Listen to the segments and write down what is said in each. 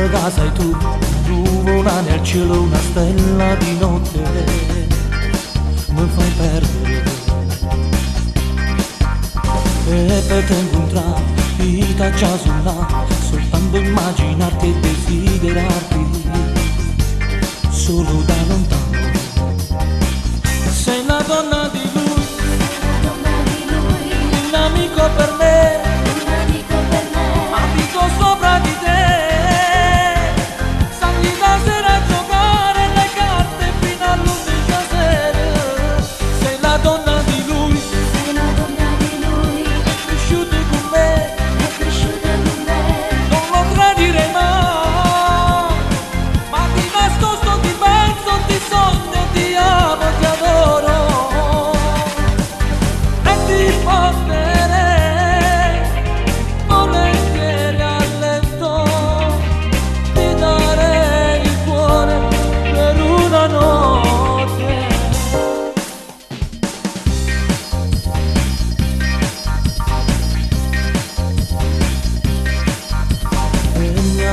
Amica sei tu, nuvola nel cielo, una stella di notte, mi fai perdere. E per tempo incontrare, vita già sulla, soltanto immaginarti e desiderarti, solo da lontano. Sei la donna di lui, un amico per me, abito sopra di te.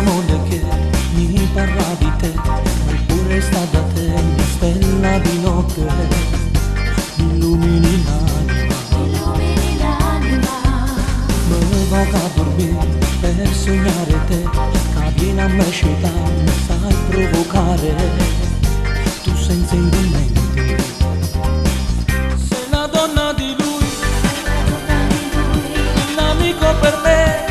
Moglie che mi parla di te, eppure sta da te, mia stella di notte, mi illumini l'anima, mi vado a dormire per sognare te, che vieni a me scelta, mi sai provocare, tu senza indumenti, sei la donna di lui, un amico per me.